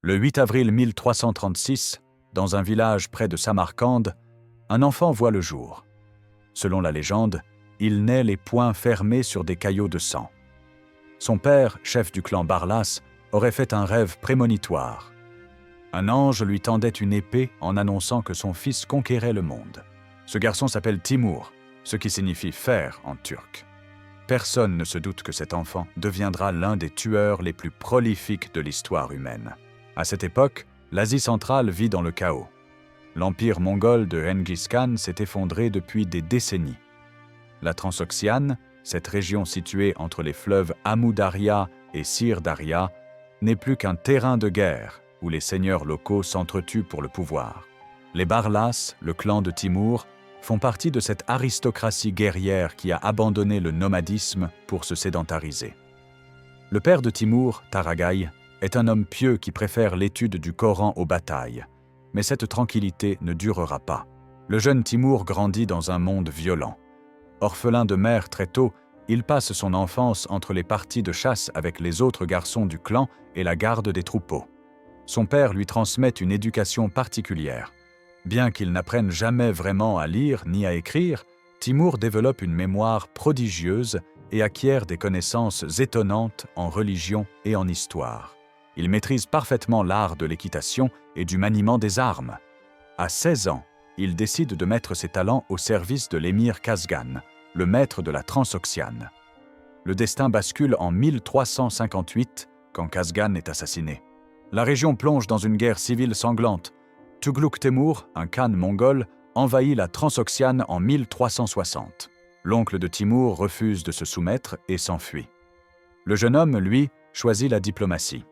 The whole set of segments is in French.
Le 8 avril 1336, dans un village près de Samarcande, un enfant voit le jour. Selon la légende, il naît les poings fermés sur des caillots de sang. Son père, chef du clan Barlas, aurait fait un rêve prémonitoire. Un ange lui tendait une épée en annonçant que son fils conquérait le monde. Ce garçon s'appelle Timur, ce qui signifie fer en turc. Personne ne se doute que cet enfant deviendra l'un des tueurs les plus prolifiques de l'histoire humaine. À cette époque, l'Asie centrale vit dans le chaos. L'empire mongol de Genghis Khan s'est effondré depuis des décennies. La Transoxiane, cette région située entre les fleuves Amu Darya et Sir Darya, n'est plus qu'un terrain de guerre où les seigneurs locaux s'entretuent pour le pouvoir. Les Barlas, le clan de Timur, font partie de cette aristocratie guerrière qui a abandonné le nomadisme pour se sédentariser. Le père de Timur, Taragaï, est un homme pieux qui préfère l'étude du Coran aux batailles. Mais cette tranquillité ne durera pas. Le jeune Timur grandit dans un monde violent. Orphelin de mère très tôt, il passe son enfance entre les parties de chasse avec les autres garçons du clan et la garde des troupeaux. Son père lui transmet une éducation particulière. Bien qu'il n'apprenne jamais vraiment à lire ni à écrire, Timur développe une mémoire prodigieuse et acquiert des connaissances étonnantes en religion et en histoire. Il maîtrise parfaitement l'art de l'équitation et du maniement des armes. À 16 ans, il décide de mettre ses talents au service de l'émir Kazgan, le maître de la Transoxiane. Le destin bascule en 1358 quand Kazgan est assassiné. La région plonge dans une guerre civile sanglante. Tughluq Temur, un khan mongol, envahit la Transoxiane en 1360. L'oncle de Timur refuse de se soumettre et s'enfuit. Le jeune homme, lui, choisit la diplomatie.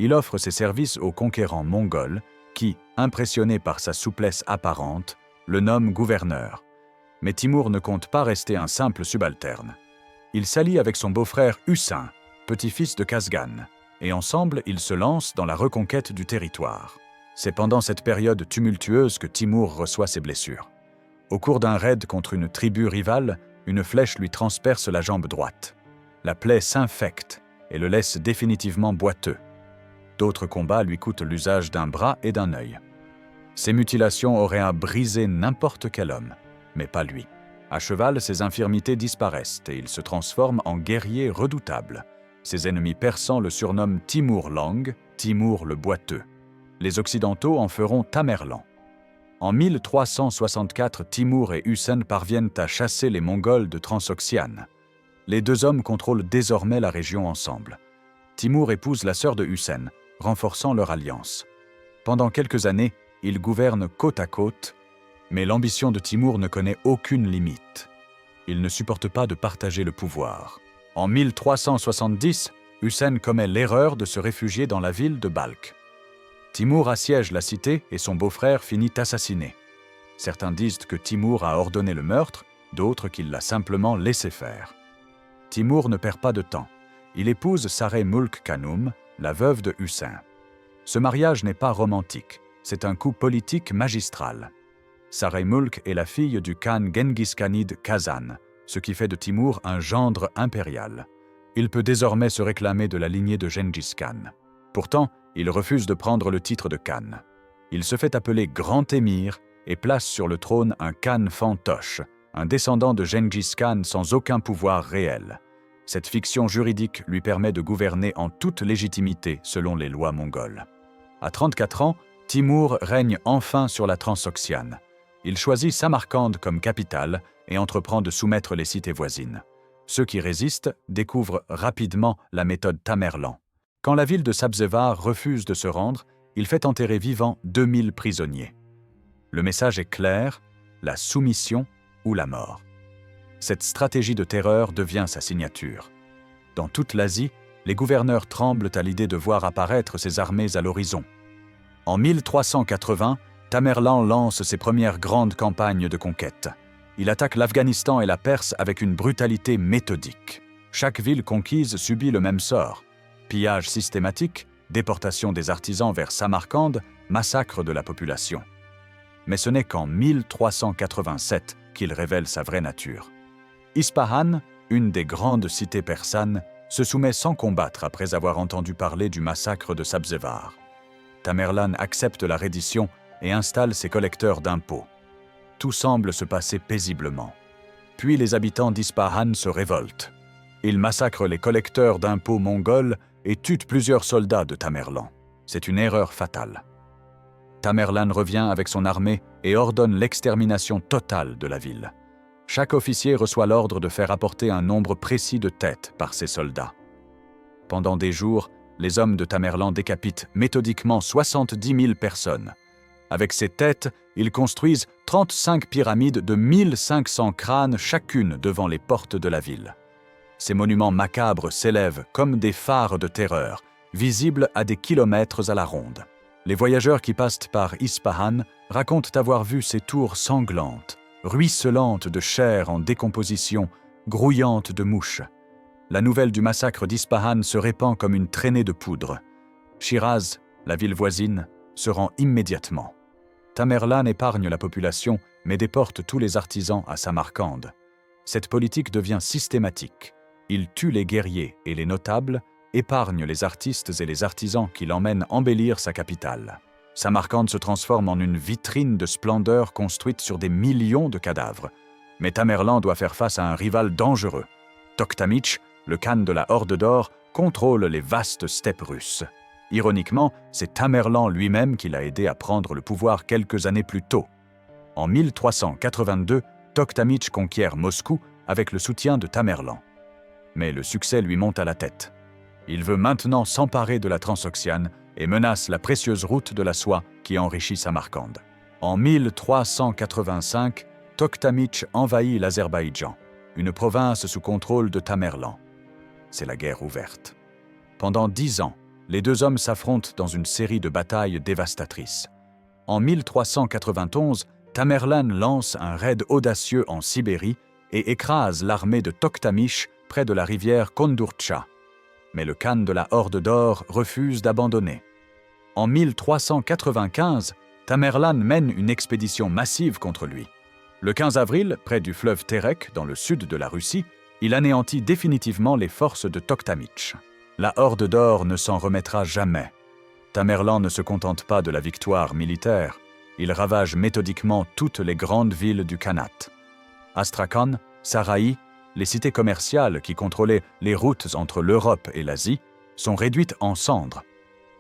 Il offre ses services au conquérant mongol qui, impressionné par sa souplesse apparente, le nomme gouverneur. Mais Timur ne compte pas rester un simple subalterne. Il s'allie avec son beau-frère Husain, petit-fils de Kazgan, et ensemble ils se lancent dans la reconquête du territoire. C'est pendant cette période tumultueuse que Timur reçoit ses blessures. Au cours d'un raid contre une tribu rivale, une flèche lui transperce la jambe droite. La plaie s'infecte et le laisse définitivement boiteux. D'autres combats lui coûtent l'usage d'un bras et d'un œil. Ces mutilations auraient brisé n'importe quel homme, mais pas lui. À cheval, ses infirmités disparaissent et il se transforme en guerrier redoutable. Ses ennemis persans le surnomment Timur Lang, Timur le boiteux. Les Occidentaux en feront Tamerlan. En 1364, Timur et Husain parviennent à chasser les Mongols de Transoxiane. Les deux hommes contrôlent désormais la région ensemble. Timur épouse la sœur de Husain, renforçant leur alliance. Pendant quelques années, ils gouvernent côte à côte, mais l'ambition de Timur ne connaît aucune limite. Il ne supporte pas de partager le pouvoir. En 1370, Husain commet l'erreur de se réfugier dans la ville de Balkh. Timur assiège la cité et son beau-frère finit assassiné. Certains disent que Timur a ordonné le meurtre, d'autres qu'il l'a simplement laissé faire. Timur ne perd pas de temps. Il épouse Sareh Mulk Khanum, la veuve de Husain. Ce mariage n'est pas romantique, c'est un coup politique magistral. Sareh Mulk est la fille du khan Genghis Khanid Kazan, ce qui fait de Timur un gendre impérial. Il peut désormais se réclamer de la lignée de Gengis Khan. Pourtant, il refuse de prendre le titre de khan. Il se fait appeler Grand Émir et place sur le trône un khan fantoche, un descendant de Gengis Khan sans aucun pouvoir réel. Cette fiction juridique lui permet de gouverner en toute légitimité selon les lois mongoles. À 34 ans, Timur règne enfin sur la Transoxiane. Il choisit Samarcande comme capitale et entreprend de soumettre les cités voisines. Ceux qui résistent découvrent rapidement la méthode Tamerlan. Quand la ville de Sabzevar refuse de se rendre, il fait enterrer vivants 2000 prisonniers. Le message est clair, la soumission ou la mort. Cette stratégie de terreur devient sa signature. Dans toute l'Asie, les gouverneurs tremblent à l'idée de voir apparaître ces armées à l'horizon. En 1380, Tamerlan lance ses premières grandes campagnes de conquête. Il attaque l'Afghanistan et la Perse avec une brutalité méthodique. Chaque ville conquise subit le même sort. Pillage systématique, déportation des artisans vers Samarcande, massacre de la population. Mais ce n'est qu'en 1387 qu'il révèle sa vraie nature. Ispahan, une des grandes cités persanes, se soumet sans combattre après avoir entendu parler du massacre de Sabzevar. Tamerlan accepte la reddition et installe ses collecteurs d'impôts. Tout semble se passer paisiblement. Puis les habitants d'Ispahan se révoltent. Ils massacrent les collecteurs d'impôts mongols et tuent plusieurs soldats de Tamerlan. C'est une erreur fatale. Tamerlan revient avec son armée et ordonne l'extermination totale de la ville. Chaque officier reçoit l'ordre de faire apporter un nombre précis de têtes par ses soldats. Pendant des jours, les hommes de Tamerlan décapitent méthodiquement 70 000 personnes. Avec ces têtes, ils construisent 35 pyramides de 1500 crânes chacune devant les portes de la ville. Ces monuments macabres s'élèvent comme des phares de terreur, visibles à des kilomètres à la ronde. Les voyageurs qui passent par Ispahan racontent avoir vu ces tours sanglantes, ruisselantes de chair en décomposition, grouillantes de mouches. La nouvelle du massacre d'Ispahan se répand comme une traînée de poudre. Shiraz, la ville voisine, se rend immédiatement. Tamerlan épargne la population, mais déporte tous les artisans à Samarcande. Cette politique devient systématique. Il tue les guerriers et les notables, épargne les artistes et les artisans qui l'emmènent embellir sa capitale. Samarcande se transforme en une vitrine de splendeur construite sur des millions de cadavres. Mais Tamerlan doit faire face à un rival dangereux. Tokhtamysh, le khan de la Horde d'Or, contrôle les vastes steppes russes. Ironiquement, c'est Tamerlan lui-même qui l'a aidé à prendre le pouvoir quelques années plus tôt. En 1382, Tokhtamysh conquiert Moscou avec le soutien de Tamerlan. Mais le succès lui monte à la tête. Il veut maintenant s'emparer de la Transoxiane et menace la précieuse route de la soie qui enrichit Samarcande. En 1385, Tokhtamysh envahit l'Azerbaïdjan, une province sous contrôle de Tamerlan. C'est la guerre ouverte. Pendant 10 ans, les deux hommes s'affrontent dans une série de batailles dévastatrices. En 1391, Tamerlan lance un raid audacieux en Sibérie et écrase l'armée de Tokhtamysh près de la rivière Kondurtcha. Mais le khan de la Horde d'Or refuse d'abandonner. En 1395, Tamerlan mène une expédition massive contre lui. Le 15 avril, près du fleuve Terek, dans le sud de la Russie, il anéantit définitivement les forces de Tokhtamysh. La Horde d'Or ne s'en remettra jamais. Tamerlan ne se contente pas de la victoire militaire, il ravage méthodiquement toutes les grandes villes du Khanat. Astrakhan, Saraï, les cités commerciales qui contrôlaient les routes entre l'Europe et l'Asie, sont réduites en cendres.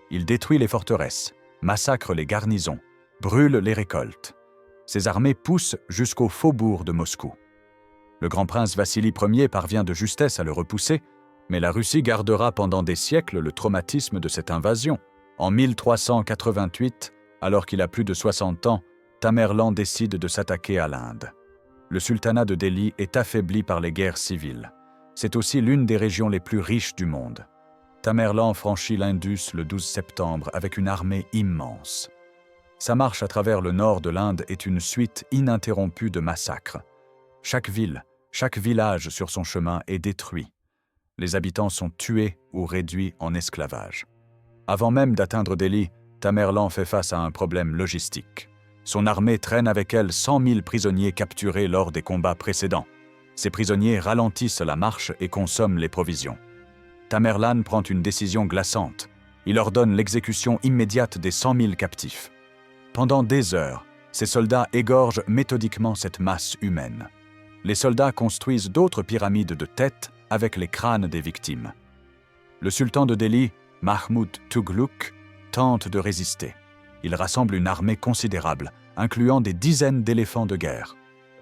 Il détruit les forteresses, massacre les garnisons, brûle les récoltes. Ses armées poussent jusqu'au faubourg de Moscou. Le grand prince Vassili Ier parvient de justesse à le repousser, mais la Russie gardera pendant des siècles le traumatisme de cette invasion. En 1388, alors qu'il a plus de 60 ans, Tamerlan décide de s'attaquer à l'Inde. Le sultanat de Delhi est affaibli par les guerres civiles. C'est aussi l'une des régions les plus riches du monde. Tamerlan franchit l'Indus le 12 septembre avec une armée immense. Sa marche à travers le nord de l'Inde est une suite ininterrompue de massacres. Chaque ville, chaque village sur son chemin est détruit. Les habitants sont tués ou réduits en esclavage. Avant même d'atteindre Delhi, Tamerlan fait face à un problème logistique. Son armée traîne avec elle 100 000 prisonniers capturés lors des combats précédents. Ces prisonniers ralentissent la marche et consomment les provisions. Tamerlan prend une décision glaçante. Il ordonne l'exécution immédiate des 100 000 captifs. Pendant des heures, ses soldats égorgent méthodiquement cette masse humaine. Les soldats construisent d'autres pyramides de têtes avec les crânes des victimes. Le sultan de Delhi, Mahmoud Tughluk, tente de résister. Il rassemble une armée considérable, incluant des dizaines d'éléphants de guerre.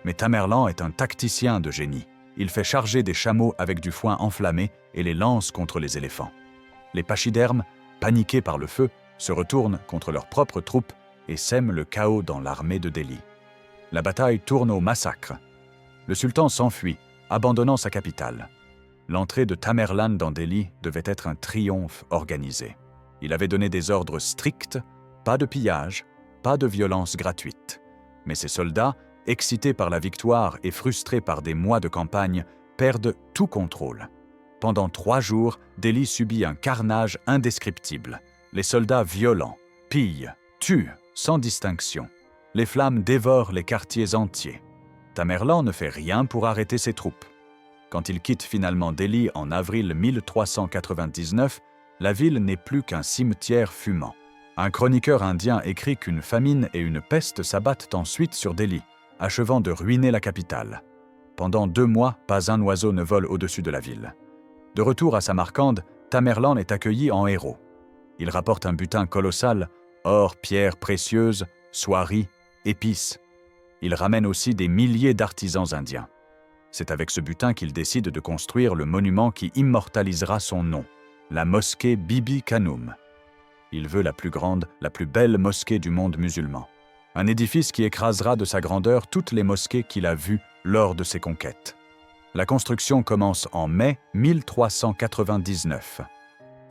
Mais Tamerlan est un tacticien de génie. Il fait charger des chameaux avec du foin enflammé et les lance contre les éléphants. Les pachydermes, paniqués par le feu, se retournent contre leurs propres troupes et sèment le chaos dans l'armée de Delhi. La bataille tourne au massacre. Le sultan s'enfuit, abandonnant sa capitale. L'entrée de Tamerlan dans Delhi devait être un triomphe organisé. Il avait donné des ordres stricts, pas de pillage, pas de violence gratuite. Mais ses soldats, excités par la victoire et frustrés par des mois de campagne, perdent tout contrôle. Pendant 3 jours, Delhi subit un carnage indescriptible. Les soldats violents, pillent, tuent, sans distinction. Les flammes dévorent les quartiers entiers. Tamerlan ne fait rien pour arrêter ses troupes. Quand il quitte finalement Delhi en avril 1399, la ville n'est plus qu'un cimetière fumant. Un chroniqueur indien écrit qu'une famine et une peste s'abattent ensuite sur Delhi, achevant de ruiner la capitale. Pendant 2 mois, pas un oiseau ne vole au-dessus de la ville. De retour à Samarcande, Tamerlan est accueilli en héros. Il rapporte un butin colossal, or, pierres précieuses, soieries, épices. Il ramène aussi des milliers d'artisans indiens. C'est avec ce butin qu'il décide de construire le monument qui immortalisera son nom, la mosquée Bibi Kanoum. Il veut la plus grande, la plus belle mosquée du monde musulman. Un édifice qui écrasera de sa grandeur toutes les mosquées qu'il a vues lors de ses conquêtes. La construction commence en mai 1399.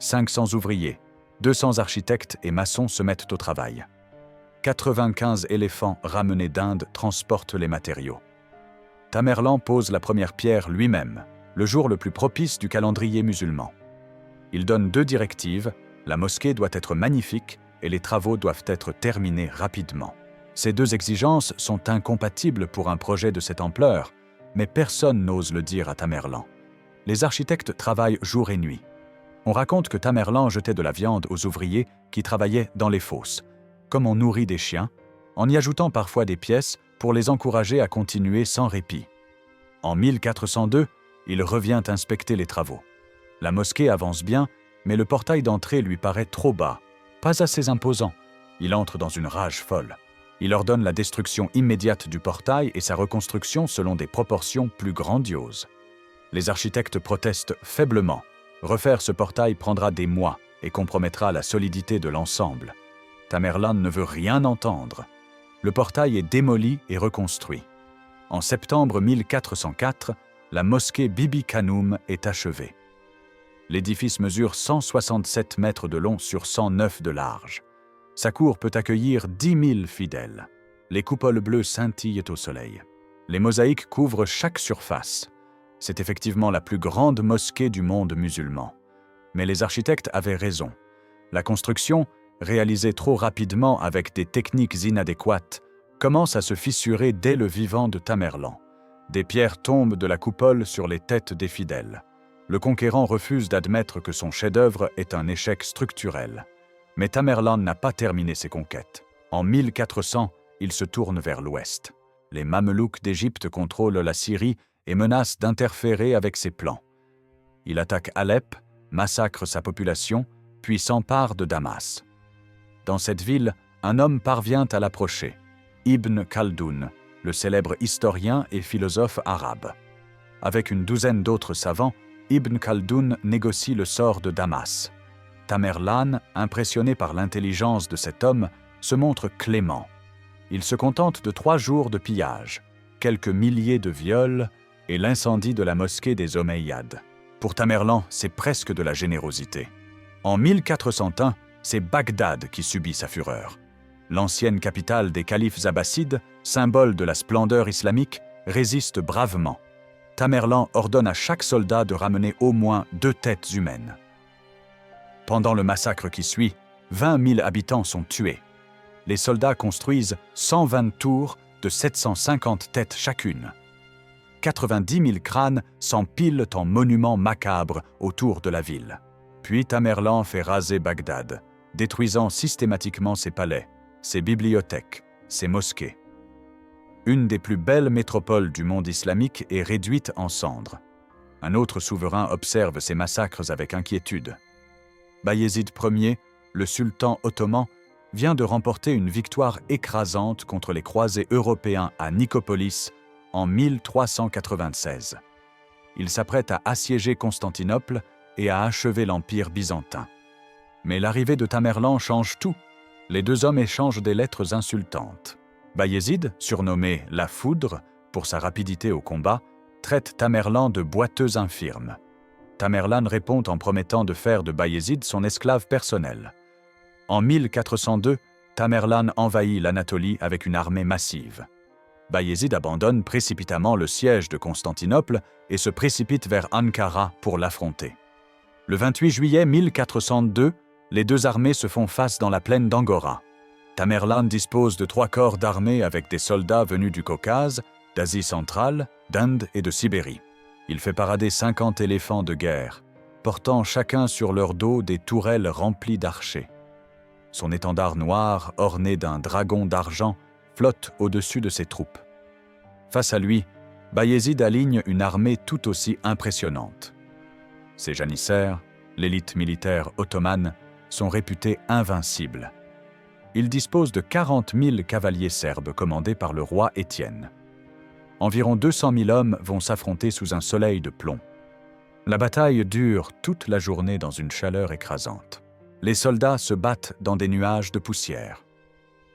500 ouvriers, 200 architectes et maçons se mettent au travail. 95 éléphants ramenés d'Inde transportent les matériaux. Tamerlan pose la première pierre lui-même, le jour le plus propice du calendrier musulman. Il donne 2 directives, la mosquée doit être magnifique et les travaux doivent être terminés rapidement. Ces 2 exigences sont incompatibles pour un projet de cette ampleur, mais personne n'ose le dire à Tamerlan. Les architectes travaillent jour et nuit. On raconte que Tamerlan jetait de la viande aux ouvriers qui travaillaient dans les fosses, comme on nourrit des chiens, en y ajoutant parfois des pièces pour les encourager à continuer sans répit. En 1402, il revient inspecter les travaux. La mosquée avance bien, mais le portail d'entrée lui paraît trop bas, pas assez imposant. Il entre dans une rage folle. Il ordonne la destruction immédiate du portail et sa reconstruction selon des proportions plus grandioses. Les architectes protestent faiblement. Refaire ce portail prendra des mois et compromettra la solidité de l'ensemble. Tamerlan ne veut rien entendre. Le portail est démoli et reconstruit. En septembre 1404, la mosquée Bibi Kanoum est achevée. L'édifice mesure 167 mètres de long sur 109 de large. Sa cour peut accueillir 10 000 fidèles. Les coupoles bleues scintillent au soleil. Les mosaïques couvrent chaque surface. C'est effectivement la plus grande mosquée du monde musulman. Mais les architectes avaient raison. La construction, réalisée trop rapidement avec des techniques inadéquates, commence à se fissurer dès le vivant de Tamerlan. Des pierres tombent de la coupole sur les têtes des fidèles. Le conquérant refuse d'admettre que son chef-d'œuvre est un échec structurel. Mais Tamerlan n'a pas terminé ses conquêtes. En 1400, il se tourne vers l'ouest. Les Mamelouks d'Égypte contrôlent la Syrie et menacent d'interférer avec ses plans. Il attaque Alep, massacre sa population, puis s'empare de Damas. Dans cette ville, un homme parvient à l'approcher, Ibn Khaldoun, le célèbre historien et philosophe arabe. Avec une douzaine d'autres savants, Ibn Khaldoun négocie le sort de Damas. Tamerlan, impressionné par l'intelligence de cet homme, se montre clément. Il se contente de 3 jours de pillage, quelques milliers de viols et l'incendie de la mosquée des Omeyyades. Pour Tamerlan, c'est presque de la générosité. En 1401, c'est Bagdad qui subit sa fureur. L'ancienne capitale des califes abbassides, symbole de la splendeur islamique, résiste bravement. Tamerlan ordonne à chaque soldat de ramener au moins 2 têtes humaines. Pendant le massacre qui suit, 20 000 habitants sont tués. Les soldats construisent 120 tours de 750 têtes chacune. 90 000 crânes s'empilent en monuments macabres autour de la ville. Puis Tamerlan fait raser Bagdad, détruisant systématiquement ses palais, ses bibliothèques, ses mosquées. Une des plus belles métropoles du monde islamique est réduite en cendres. Un autre souverain observe ces massacres avec inquiétude. Bayezid Ier, le sultan ottoman, vient de remporter une victoire écrasante contre les croisés européens à Nicopolis en 1396. Il s'apprête à assiéger Constantinople et à achever l'Empire byzantin. Mais l'arrivée de Tamerlan change tout. Les 2 hommes échangent des lettres insultantes. Bayezid, surnommé « la foudre » pour sa rapidité au combat, traite Tamerlan de boiteux infirme. Tamerlan répond en promettant de faire de Bayezid son esclave personnel. En 1402, Tamerlan envahit l'Anatolie avec une armée massive. Bayezid abandonne précipitamment le siège de Constantinople et se précipite vers Ankara pour l'affronter. Le 28 juillet 1402, les 2 armées se font face dans la plaine d'Angora. Tamerlan dispose de 3 corps d'armée avec des soldats venus du Caucase, d'Asie centrale, d'Inde et de Sibérie. Il fait parader 50 éléphants de guerre, portant chacun sur leur dos des tourelles remplies d'archers. Son étendard noir, orné d'un dragon d'argent, flotte au-dessus de ses troupes. Face à lui, Bayezid aligne une armée tout aussi impressionnante. Ses janissaires, l'élite militaire ottomane, sont réputés invincibles. Il dispose de 40 000 cavaliers serbes commandés par le roi Étienne. Environ 200 000 hommes vont s'affronter sous un soleil de plomb. La bataille dure toute la journée dans une chaleur écrasante. Les soldats se battent dans des nuages de poussière.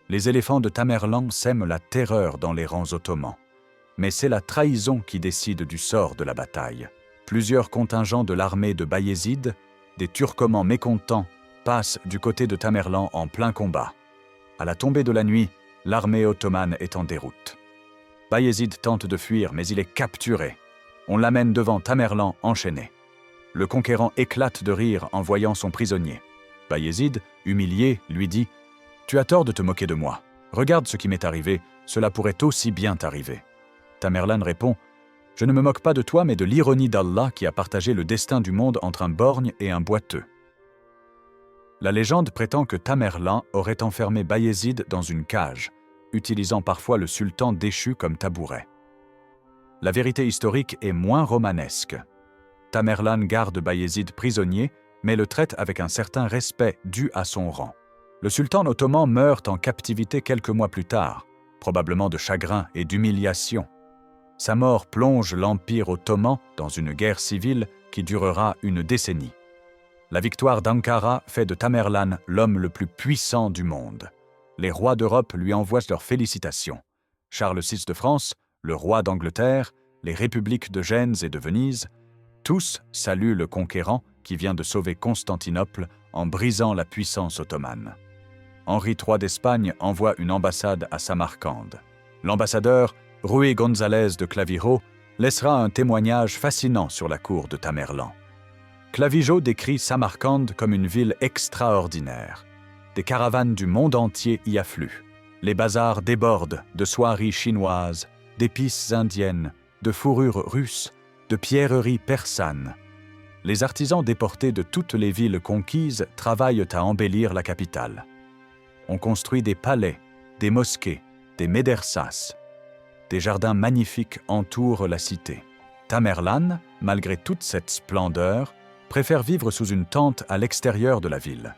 Les éléphants de Tamerlan sèment la terreur dans les rangs ottomans. Mais c'est la trahison qui décide du sort de la bataille. Plusieurs contingents de l'armée de Bayezid, des Turcomans mécontents, passent du côté de Tamerlan en plein combat. À la tombée de la nuit, l'armée ottomane est en déroute. Bayezid tente de fuir, mais il est capturé. On l'amène devant Tamerlan enchaîné. Le conquérant éclate de rire en voyant son prisonnier. Bayezid, humilié, lui dit « Tu as tort de te moquer de moi. Regarde ce qui m'est arrivé, cela pourrait aussi bien t'arriver. » Tamerlan répond « Je ne me moque pas de toi, mais de l'ironie d'Allah qui a partagé le destin du monde entre un borgne et un boiteux. » La légende prétend que Tamerlan aurait enfermé Bayezid dans une cage, utilisant parfois le sultan déchu comme tabouret. La vérité historique est moins romanesque. Tamerlan garde Bayezid prisonnier, mais le traite avec un certain respect dû à son rang. Le sultan ottoman meurt en captivité quelques mois plus tard, probablement de chagrin et d'humiliation. Sa mort plonge l'Empire ottoman dans une guerre civile qui durera une décennie. La victoire d'Ankara fait de Tamerlan l'homme le plus puissant du monde. Les rois d'Europe lui envoient leurs félicitations. Charles VI de France, le roi d'Angleterre, les républiques de Gênes et de Venise, tous saluent le conquérant qui vient de sauver Constantinople en brisant la puissance ottomane. Henri III d'Espagne envoie une ambassade à Samarcande. L'ambassadeur, Ruy González de Clavijo, laissera un témoignage fascinant sur la cour de Tamerlan. Clavijo décrit Samarcande comme une ville extraordinaire. Des caravanes du monde entier y affluent. Les bazars débordent de soieries chinoises, d'épices indiennes, de fourrures russes, de pierreries persanes. Les artisans déportés de toutes les villes conquises travaillent à embellir la capitale. On construit des palais, des mosquées, des médersas. Des jardins magnifiques entourent la cité. Tamerlan, malgré toute cette splendeur, préfère vivre sous une tente à l'extérieur de la ville.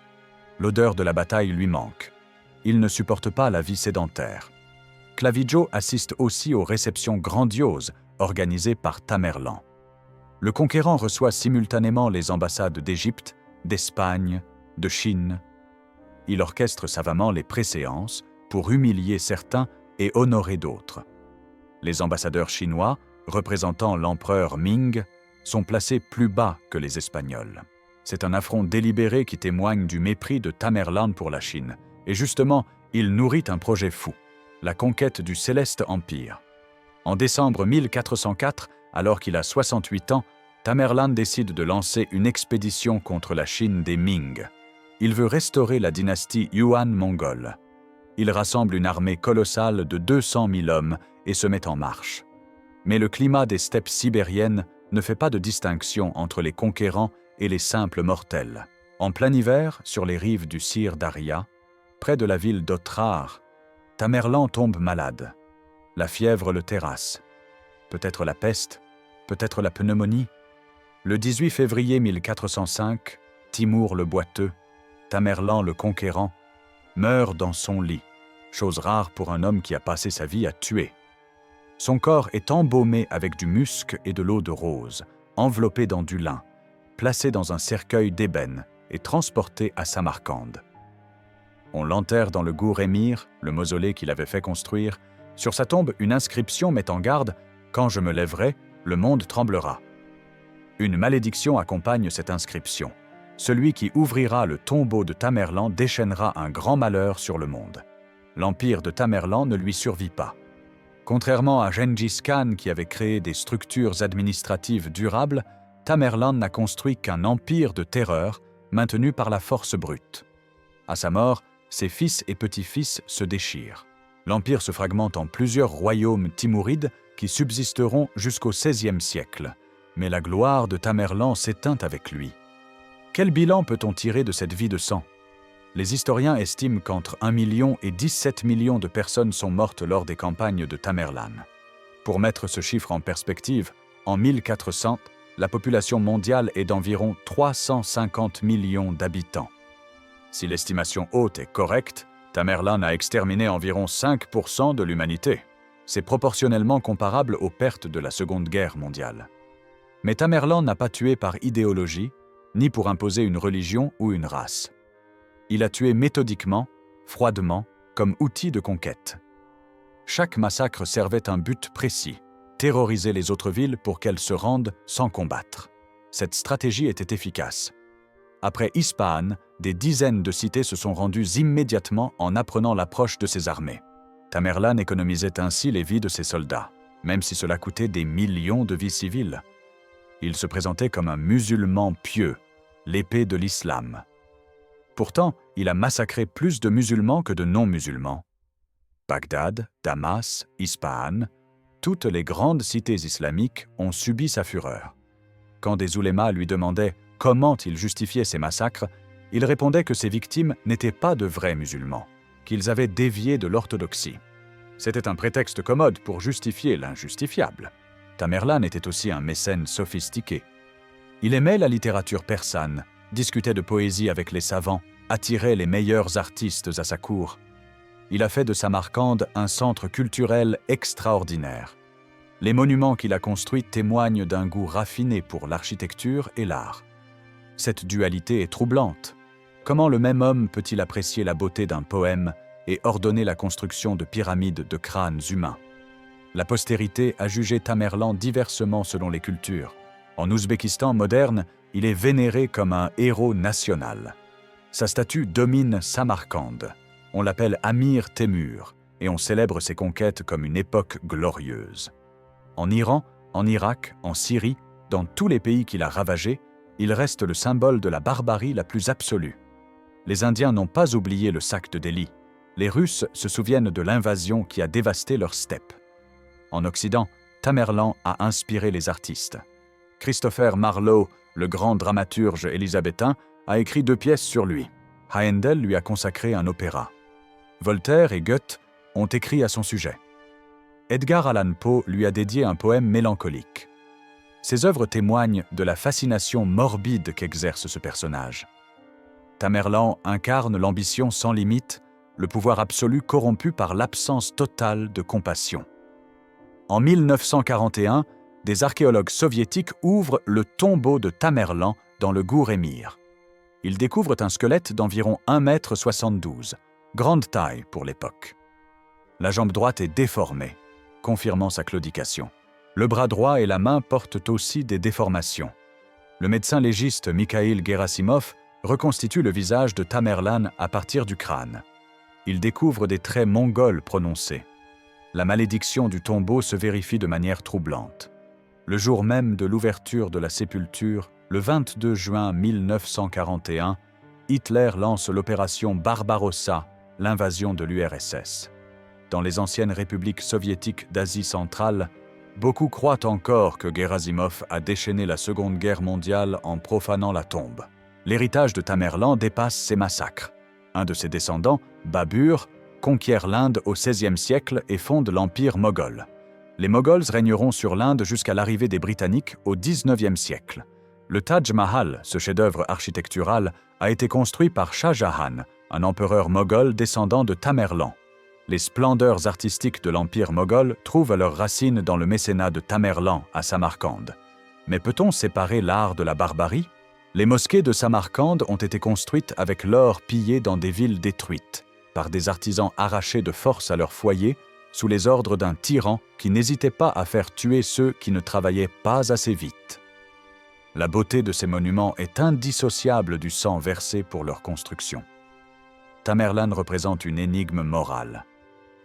L'odeur de la bataille lui manque. Il ne supporte pas la vie sédentaire. Clavijo assiste aussi aux réceptions grandioses organisées par Tamerlan. Le conquérant reçoit simultanément les ambassades d'Égypte, d'Espagne, de Chine. Il orchestre savamment les préséances pour humilier certains et honorer d'autres. Les ambassadeurs chinois, représentant l'empereur Ming, sont placés plus bas que les Espagnols. C'est un affront délibéré qui témoigne du mépris de Tamerlan pour la Chine. Et justement, il nourrit un projet fou, la conquête du Céleste Empire. En décembre 1404, alors qu'il a 68 ans, Tamerlan décide de lancer une expédition contre la Chine des Ming. Il veut restaurer la dynastie Yuan-mongole. Il rassemble une armée colossale de 200 000 hommes et se met en marche. Mais le climat des steppes sibériennes ne fait pas de distinction entre les conquérants et les simples mortels. En plein hiver, sur les rives du Sir Daria, près de la ville d'Otrar, Tamerlan tombe malade. La fièvre le terrasse. Peut-être la peste, peut-être la pneumonie. Le 18 février 1405, Timour le Boiteux, Tamerlan le Conquérant, meurt dans son lit, chose rare pour un homme qui a passé sa vie à tuer. Son corps est embaumé avec du musc et de l'eau de rose, enveloppé dans du lin, placé dans un cercueil d'ébène et transporté à Samarcande. On l'enterre dans le Gour Émir, le mausolée qu'il avait fait construire. Sur sa tombe, une inscription met en garde « Quand je me lèverai, le monde tremblera ». Une malédiction accompagne cette inscription. Celui qui ouvrira le tombeau de Tamerlan déchaînera un grand malheur sur le monde. L'empire de Tamerlan ne lui survit pas. Contrairement à Gengis Khan qui avait créé des structures administratives durables, Tamerlan n'a construit qu'un empire de terreur maintenu par la force brute. À sa mort, ses fils et petits-fils se déchirent. L'empire se fragmente en plusieurs royaumes timourides qui subsisteront jusqu'au XVIe siècle. Mais la gloire de Tamerlan s'éteint avec lui. Quel bilan peut-on tirer de cette vie de sang ? Les historiens estiment qu'entre 1 million et 17 millions de personnes sont mortes lors des campagnes de Tamerlan. Pour mettre ce chiffre en perspective, en 1400, la population mondiale est d'environ 350 millions d'habitants. Si l'estimation haute est correcte, Tamerlan a exterminé environ 5% de l'humanité. C'est proportionnellement comparable aux pertes de la Seconde Guerre mondiale. Mais Tamerlan n'a pas tué par idéologie, ni pour imposer une religion ou une race. Il a tué méthodiquement, froidement, comme outil de conquête. Chaque massacre servait un but précis, terroriser les autres villes pour qu'elles se rendent sans combattre. Cette stratégie était efficace. Après Ispahan, des dizaines de cités se sont rendues immédiatement en apprenant l'approche de ses armées. Tamerlan économisait ainsi les vies de ses soldats, même si cela coûtait des millions de vies civiles. Il se présentait comme un musulman pieux, l'épée de l'islam. Pourtant, il a massacré plus de musulmans que de non-musulmans. Bagdad, Damas, Ispahan, toutes les grandes cités islamiques ont subi sa fureur. Quand des oulémas lui demandaient comment il justifiait ces massacres, il répondait que ses victimes n'étaient pas de vrais musulmans, qu'ils avaient dévié de l'orthodoxie. C'était un prétexte commode pour justifier l'injustifiable. Tamerlan était aussi un mécène sophistiqué. Il aimait la littérature persane, discutait de poésie avec les savants, attirait les meilleurs artistes à sa cour. Il a fait de Samarcande un centre culturel extraordinaire. Les monuments qu'il a construits témoignent d'un goût raffiné pour l'architecture et l'art. Cette dualité est troublante. Comment le même homme peut-il apprécier la beauté d'un poème et ordonner la construction de pyramides de crânes humains? La postérité a jugé Tamerlan diversement selon les cultures. En Ouzbékistan moderne, il est vénéré comme un héros national. Sa statue domine Samarcande. On l'appelle Amir Temur et on célèbre ses conquêtes comme une époque glorieuse. En Iran, en Irak, en Syrie, dans tous les pays qu'il a ravagés, il reste le symbole de la barbarie la plus absolue. Les Indiens n'ont pas oublié le sac de Delhi. Les Russes se souviennent de l'invasion qui a dévasté leurs steppes. En Occident, Tamerlan a inspiré les artistes. Christopher Marlowe, le grand dramaturge élisabétain, a écrit 2 pièces sur lui. Haendel lui a consacré un opéra. Voltaire et Goethe ont écrit à son sujet. Edgar Allan Poe lui a dédié un poème mélancolique. Ses œuvres témoignent de la fascination morbide qu'exerce ce personnage. Tamerlan incarne l'ambition sans limite, le pouvoir absolu corrompu par l'absence totale de compassion. En 1941, des archéologues soviétiques ouvrent le tombeau de Tamerlan dans le Gour-Émir. Ils découvrent un squelette d'environ 1,72 m, grande taille pour l'époque. La jambe droite est déformée, confirmant sa claudication. Le bras droit et la main portent aussi des déformations. Le médecin légiste Mikhail Gerasimov reconstitue le visage de Tamerlan à partir du crâne. Il découvre des traits mongols prononcés. La malédiction du tombeau se vérifie de manière troublante. Le jour même de l'ouverture de la sépulture, le 22 juin 1941, Hitler lance l'opération Barbarossa, l'invasion de l'URSS. Dans les anciennes républiques soviétiques d'Asie centrale, beaucoup croient encore que Gerasimov a déchaîné la Seconde Guerre mondiale en profanant la tombe. L'héritage de Tamerlan dépasse ces massacres. Un de ses descendants, Babur, conquiert l'Inde au XVIe siècle et fonde l'Empire moghol. Les Moghols régneront sur l'Inde jusqu'à l'arrivée des Britanniques au XIXe siècle. Le Taj Mahal, ce chef-d'œuvre architectural, a été construit par Shah Jahan, un empereur moghol descendant de Tamerlan. Les splendeurs artistiques de l'Empire moghol trouvent leurs racines dans le mécénat de Tamerlan à Samarcande. Mais peut-on séparer l'art de la barbarie? Les mosquées de Samarcande ont été construites avec l'or pillé dans des villes détruites, par des artisans arrachés de force à leur foyer, sous les ordres d'un tyran qui n'hésitait pas à faire tuer ceux qui ne travaillaient pas assez vite. La beauté de ces monuments est indissociable du sang versé pour leur construction. Tamerlan représente une énigme morale.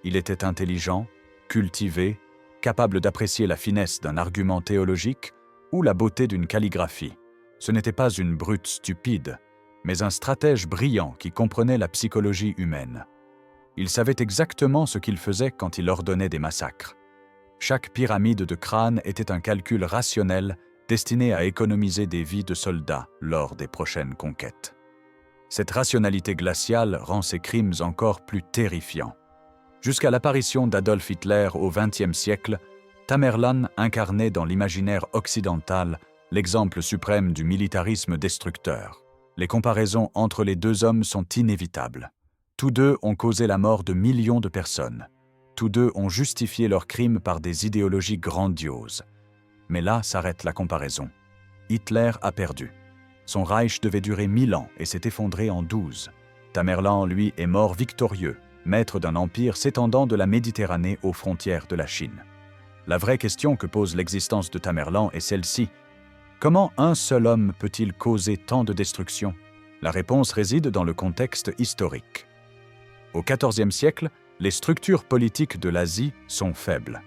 Il était intelligent, cultivé, capable d'apprécier la finesse d'un argument théologique ou la beauté d'une calligraphie. Ce n'était pas une brute stupide, mais un stratège brillant qui comprenait la psychologie humaine. Il savait exactement ce qu'il faisait quand il ordonnait des massacres. Chaque pyramide de crâne était un calcul rationnel destiné à économiser des vies de soldats lors des prochaines conquêtes. Cette rationalité glaciale rend ses crimes encore plus terrifiants. Jusqu'à l'apparition d'Adolf Hitler au XXe siècle, Tamerlan incarnait dans l'imaginaire occidental l'exemple suprême du militarisme destructeur. Les comparaisons entre les deux hommes sont inévitables. Tous deux ont causé la mort de millions de personnes. Tous deux ont justifié leurs crimes par des idéologies grandioses. Mais là s'arrête la comparaison. Hitler a perdu. Son Reich devait durer 1000 ans et s'est effondré en 12. Tamerlan, lui, est mort victorieux, maître d'un empire s'étendant de la Méditerranée aux frontières de la Chine. La vraie question que pose l'existence de Tamerlan est celle-ci. Comment un seul homme peut-il causer tant de destruction? La réponse réside dans le contexte historique. Au XIVe siècle, les structures politiques de l'Asie sont faibles.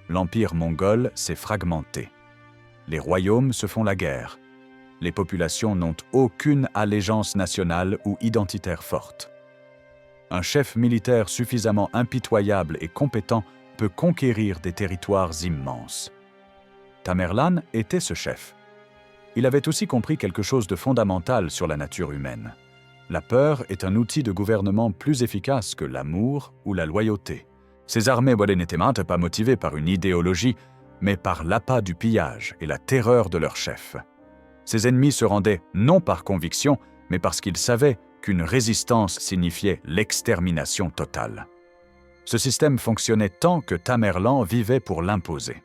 L'empire mongol s'est fragmenté. Les royaumes se font la guerre. Les populations n'ont aucune allégeance nationale ou identitaire forte. Un chef militaire suffisamment impitoyable et compétent peut conquérir des territoires immenses. Tamerlan était ce chef. Il avait aussi compris quelque chose de fondamental sur la nature humaine. La peur est un outil de gouvernement plus efficace que l'amour ou la loyauté. Ces armées n'étaient pas motivées par une idéologie, mais par l'appât du pillage et la terreur de leur chef. Ses ennemis se rendaient non par conviction, mais parce qu'ils savaient qu'une résistance signifiait l'extermination totale. Ce système fonctionnait tant que Tamerlan vivait pour l'imposer.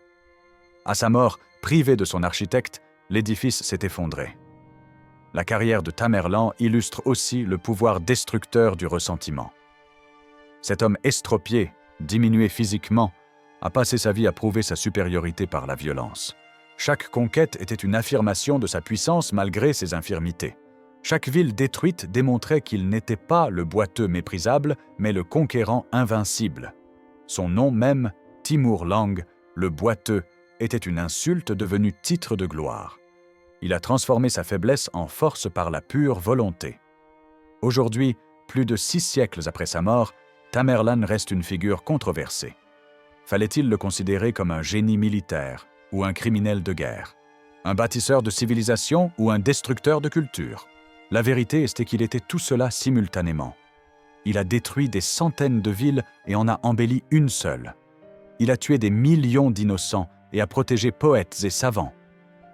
À sa mort, privé de son architecte, l'édifice s'est effondré. La carrière de Tamerlan illustre aussi le pouvoir destructeur du ressentiment. Cet homme estropié, diminué physiquement, a passé sa vie à prouver sa supériorité par la violence. Chaque conquête était une affirmation de sa puissance malgré ses infirmités. Chaque ville détruite démontrait qu'il n'était pas le boiteux méprisable, mais le conquérant invincible. Son nom même, Timur Lenk, le boiteux, était une insulte devenue titre de gloire. Il a transformé sa faiblesse en force par la pure volonté. Aujourd'hui, plus de 6 siècles après sa mort, Tamerlan reste une figure controversée. Fallait-il le considérer comme un génie militaire ou un criminel de guerre? Un bâtisseur de civilisation ou un destructeur de culture? La vérité est qu'il était tout cela simultanément. Il a détruit des centaines de villes et en a embelli une seule. Il a tué des millions d'innocents et a protégé poètes et savants.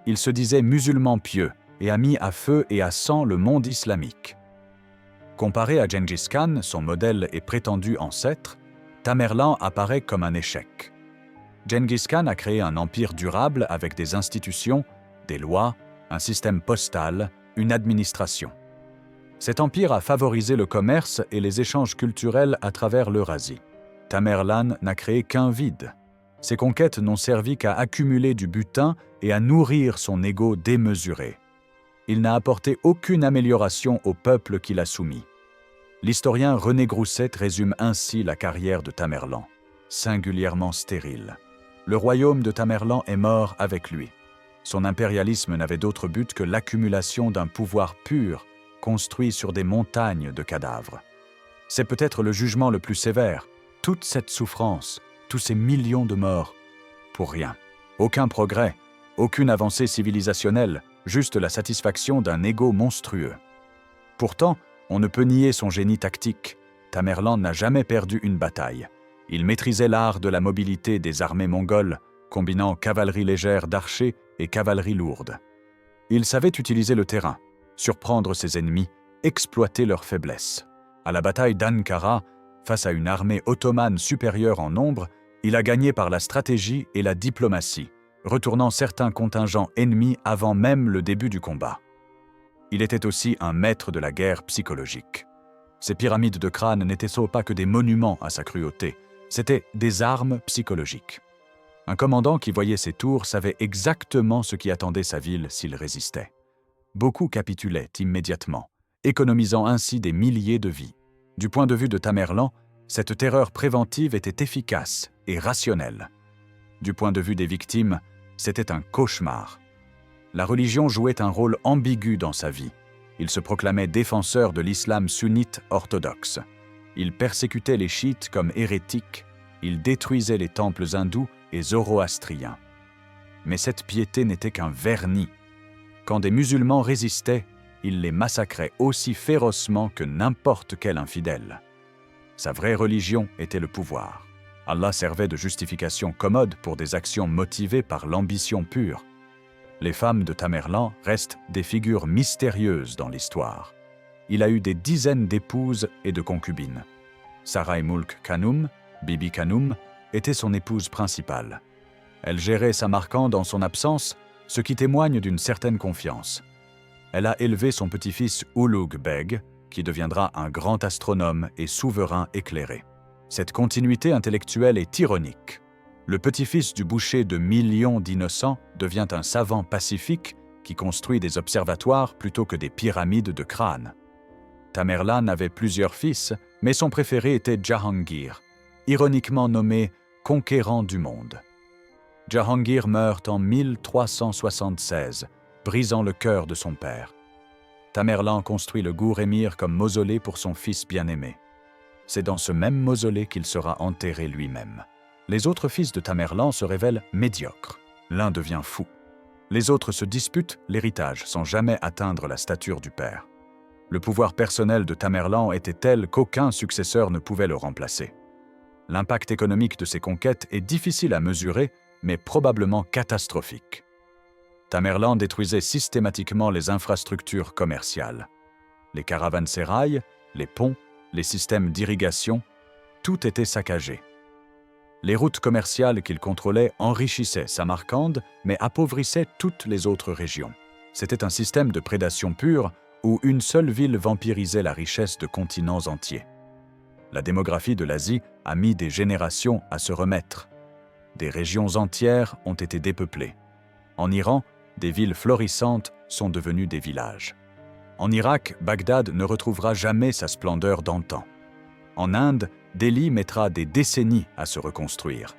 Il se disait musulman pieux et a mis à feu et à sang le monde islamique. Comparé à Gengis Khan, son modèle et prétendu ancêtre, Tamerlan apparaît comme un échec. Gengis Khan a créé un empire durable avec des institutions, des lois, un système postal, une administration. Cet empire a favorisé le commerce et les échanges culturels à travers l'Eurasie. Tamerlan n'a créé qu'un vide. Ses conquêtes n'ont servi qu'à accumuler du butin et à nourrir son ego démesuré. Il n'a apporté aucune amélioration au peuple qu'il a soumis. L'historien René Grousset résume ainsi la carrière de Tamerlan, singulièrement stérile. Le royaume de Tamerlan est mort avec lui. Son impérialisme n'avait d'autre but que l'accumulation d'un pouvoir pur, construit sur des montagnes de cadavres. C'est peut-être le jugement le plus sévère. Toute cette souffrance, tous ces millions de morts, pour rien. Aucun progrès, aucune avancée civilisationnelle, juste la satisfaction d'un ego monstrueux. Pourtant, on ne peut nier son génie tactique. Tamerlan n'a jamais perdu une bataille. Il maîtrisait l'art de la mobilité des armées mongoles, combinant cavalerie légère d'archers et cavalerie lourde. Il savait utiliser le terrain, surprendre ses ennemis, exploiter leurs faiblesses. À la bataille d'Ankara, face à une armée ottomane supérieure en nombre, il a gagné par la stratégie et la diplomatie, retournant certains contingents ennemis avant même le début du combat. Il était aussi un maître de la guerre psychologique. Ces pyramides de crâne n'étaient pas que des monuments à sa cruauté, c'étaient des armes psychologiques. Un commandant qui voyait ces tours savait exactement ce qui attendait sa ville s'il résistait. Beaucoup capitulaient immédiatement, économisant ainsi des milliers de vies. Du point de vue de Tamerlan, cette terreur préventive était efficace et rationnelle. Du point de vue des victimes, c'était un cauchemar. La religion jouait un rôle ambigu dans sa vie. Il se proclamait défenseur de l'islam sunnite orthodoxe. Il persécutait les chiites comme hérétiques. Il détruisait les temples hindous et zoroastriens. Mais cette piété n'était qu'un vernis. Quand des musulmans résistaient, il les massacrait aussi férocement que n'importe quel infidèle. Sa vraie religion était le pouvoir. Allah servait de justification commode pour des actions motivées par l'ambition pure. Les femmes de Tamerlan restent des figures mystérieuses dans l'histoire. Il a eu des dizaines d'épouses et de concubines. Sarai-Mulk Khanum, Bibi Khanum, était son épouse principale. Elle gérait Samarcande en son absence, ce qui témoigne d'une certaine confiance. Elle a élevé son petit-fils Ulugh Beg, qui deviendra un grand astronome et souverain éclairé. Cette continuité intellectuelle est ironique. Le petit-fils du boucher de millions d'innocents devient un savant pacifique qui construit des observatoires plutôt que des pyramides de crânes. Tamerlan avait plusieurs fils, mais son préféré était Jahangir, ironiquement nommé « conquérant du monde ». Jahangir meurt en 1376, brisant le cœur de son père. Tamerlan construit le Gour-Émir comme mausolée pour son fils bien-aimé. C'est dans ce même mausolée qu'il sera enterré lui-même. Les autres fils de Tamerlan se révèlent médiocres. L'un devient fou. Les autres se disputent l'héritage sans jamais atteindre la stature du père. Le pouvoir personnel de Tamerlan était tel qu'aucun successeur ne pouvait le remplacer. L'impact économique de ses conquêtes est difficile à mesurer, mais probablement catastrophique. Tamerlan détruisait systématiquement les infrastructures commerciales. Les caravansérails, les ponts, les systèmes d'irrigation, tout était saccagé. Les routes commerciales qu'il contrôlait enrichissaient Samarcande, mais appauvrissaient toutes les autres régions. C'était un système de prédation pure où une seule ville vampirisait la richesse de continents entiers. La démographie de l'Asie a mis des générations à se remettre. Des régions entières ont été dépeuplées. En Iran, des villes florissantes sont devenues des villages. En Irak, Bagdad ne retrouvera jamais sa splendeur d'antan. En Inde, Delhi mettra des décennies à se reconstruire.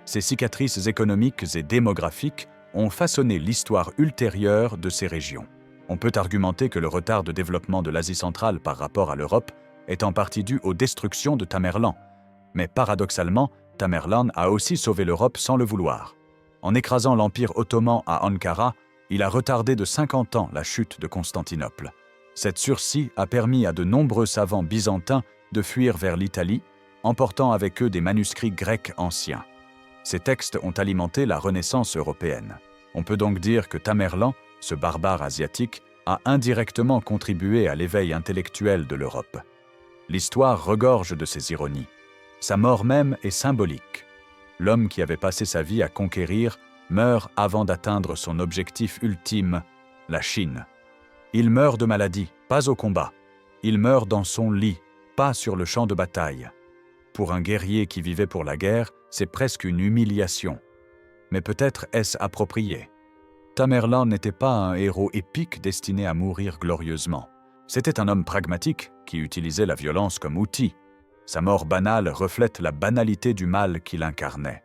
Ces cicatrices économiques et démographiques ont façonné l'histoire ultérieure de ces régions. On peut argumenter que le retard de développement de l'Asie centrale par rapport à l'Europe est en partie dû aux destructions de Tamerlan. Mais paradoxalement, Tamerlan a aussi sauvé l'Europe sans le vouloir. En écrasant l'Empire ottoman à Ankara, il a retardé de 50 ans la chute de Constantinople. Cette sursis a permis à de nombreux savants byzantins de fuir vers l'Italie, emportant avec eux des manuscrits grecs anciens. Ces textes ont alimenté la Renaissance européenne. On peut donc dire que Tamerlan, ce barbare asiatique, a indirectement contribué à l'éveil intellectuel de l'Europe. L'histoire regorge de ces ironies. Sa mort même est symbolique. L'homme qui avait passé sa vie à conquérir meurt avant d'atteindre son objectif ultime, la Chine. Il meurt de maladie, pas au combat. Il meurt dans son lit, pas sur le champ de bataille. Pour un guerrier qui vivait pour la guerre, c'est presque une humiliation. Mais peut-être est-ce approprié. Tamerlan n'était pas un héros épique destiné à mourir glorieusement. C'était un homme pragmatique qui utilisait la violence comme outil. Sa mort banale reflète la banalité du mal qu'il incarnait.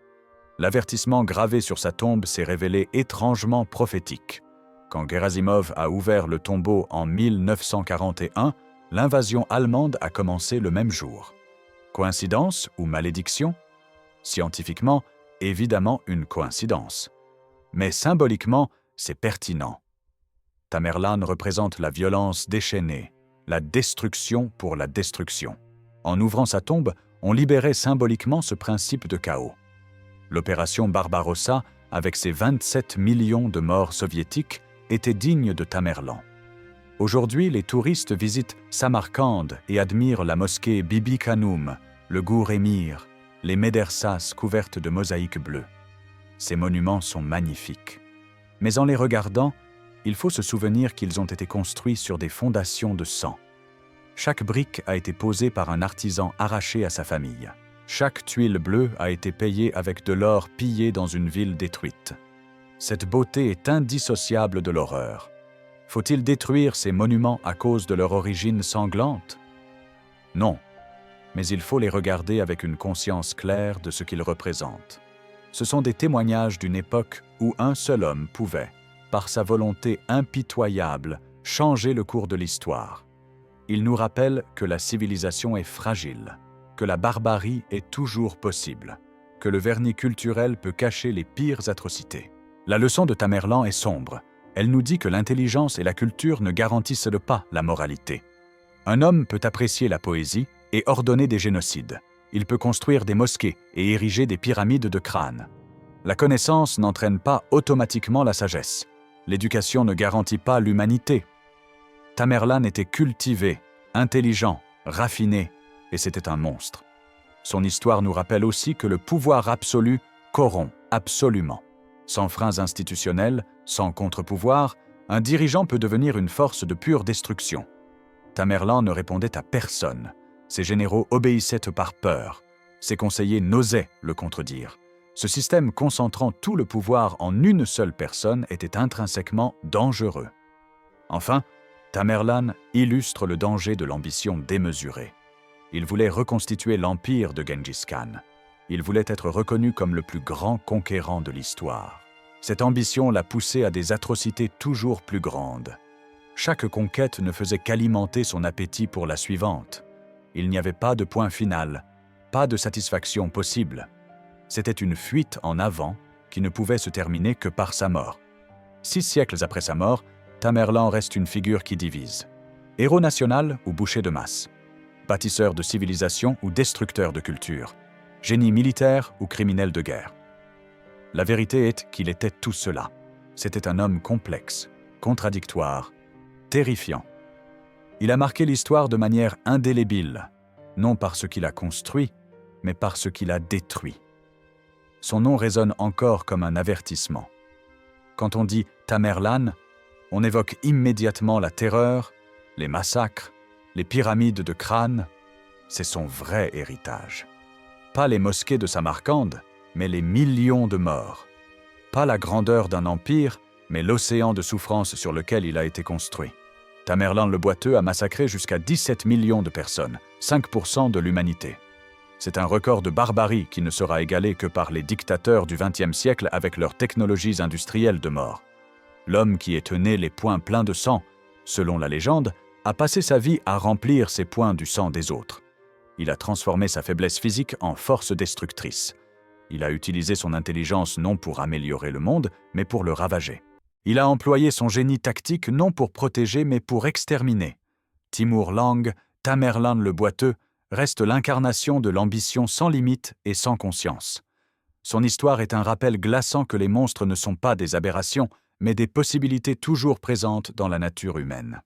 L'avertissement gravé sur sa tombe s'est révélé étrangement prophétique. Quand Gerasimov a ouvert le tombeau en 1941, l'invasion allemande a commencé le même jour. Coïncidence ou malédiction? Scientifiquement, évidemment une coïncidence. Mais symboliquement, c'est pertinent. Tamerlan représente la violence déchaînée, la destruction pour la destruction. En ouvrant sa tombe, on libérait symboliquement ce principe de chaos. L'opération Barbarossa, avec ses 27 millions de morts soviétiques, était digne de Tamerlan. Aujourd'hui, les touristes visitent Samarcande et admirent la mosquée Bibi Khanum, le Gour-Émir, les médersas couvertes de mosaïques bleues. Ces monuments sont magnifiques. Mais en les regardant, il faut se souvenir qu'ils ont été construits sur des fondations de sang. Chaque brique a été posée par un artisan arraché à sa famille. Chaque tuile bleue a été payée avec de l'or pillé dans une ville détruite. Cette beauté est indissociable de l'horreur. Faut-il détruire ces monuments à cause de leur origine sanglante? Non, mais il faut les regarder avec une conscience claire de ce qu'ils représentent. Ce sont des témoignages d'une époque où un seul homme pouvait, par sa volonté impitoyable, changer le cours de l'histoire. Ils nous rappellent que la civilisation est fragile, que la barbarie est toujours possible, que le vernis culturel peut cacher les pires atrocités. La leçon de Tamerlan est sombre, Elle nous dit que l'intelligence et la culture ne garantissent pas la moralité. Un homme peut apprécier la poésie et ordonner des génocides. Il peut construire des mosquées et ériger des pyramides de crânes. La connaissance n'entraîne pas automatiquement la sagesse. L'éducation ne garantit pas l'humanité. Tamerlane était cultivé, intelligent, raffiné, et c'était un monstre. Son histoire nous rappelle aussi que le pouvoir absolu corrompt absolument. Sans freins institutionnels, sans contre-pouvoir, un dirigeant peut devenir une force de pure destruction. Tamerlan ne répondait à personne. Ses généraux obéissaient par peur. Ses conseillers n'osaient le contredire. Ce système concentrant tout le pouvoir en une seule personne était intrinsèquement dangereux. Enfin, Tamerlan illustre le danger de l'ambition démesurée. Il voulait reconstituer l'empire de Gengis Khan. Il voulait être reconnu comme le plus grand conquérant de l'histoire. Cette ambition l'a poussé à des atrocités toujours plus grandes. Chaque conquête ne faisait qu'alimenter son appétit pour la suivante. Il n'y avait pas de point final, pas de satisfaction possible. C'était une fuite en avant qui ne pouvait se terminer que par sa mort. 6 siècles après sa mort, Tamerlan reste une figure qui divise. Héros national ou boucher de masse. Bâtisseur de civilisation ou destructeur de culture. Génie militaire ou criminel de guerre. La vérité est qu'il était tout cela. C'était un homme complexe, contradictoire, terrifiant. Il a marqué l'histoire de manière indélébile, non par ce qu'il a construit, mais par ce qu'il a détruit. Son nom résonne encore comme un avertissement. Quand on dit Tamerlan, on évoque immédiatement la terreur, les massacres, les pyramides de crânes. C'est son vrai héritage. Pas les mosquées de Samarcande, mais les millions de morts. Pas la grandeur d'un empire, mais l'océan de souffrance sur lequel il a été construit. Tamerlan le Boiteux a massacré jusqu'à 17 millions de personnes, 5% de l'humanité. C'est un record de barbarie qui ne sera égalé que par les dictateurs du XXe siècle avec leurs technologies industrielles de mort. L'homme qui est né les poings pleins de sang, selon la légende, a passé sa vie à remplir ses poings du sang des autres. Il a transformé sa faiblesse physique en force destructrice. Il a utilisé son intelligence non pour améliorer le monde, mais pour le ravager. Il a employé son génie tactique non pour protéger, mais pour exterminer. Timur Lang, Tamerlan le Boiteux, reste l'incarnation de l'ambition sans limite et sans conscience. Son histoire est un rappel glaçant que les monstres ne sont pas des aberrations, mais des possibilités toujours présentes dans la nature humaine.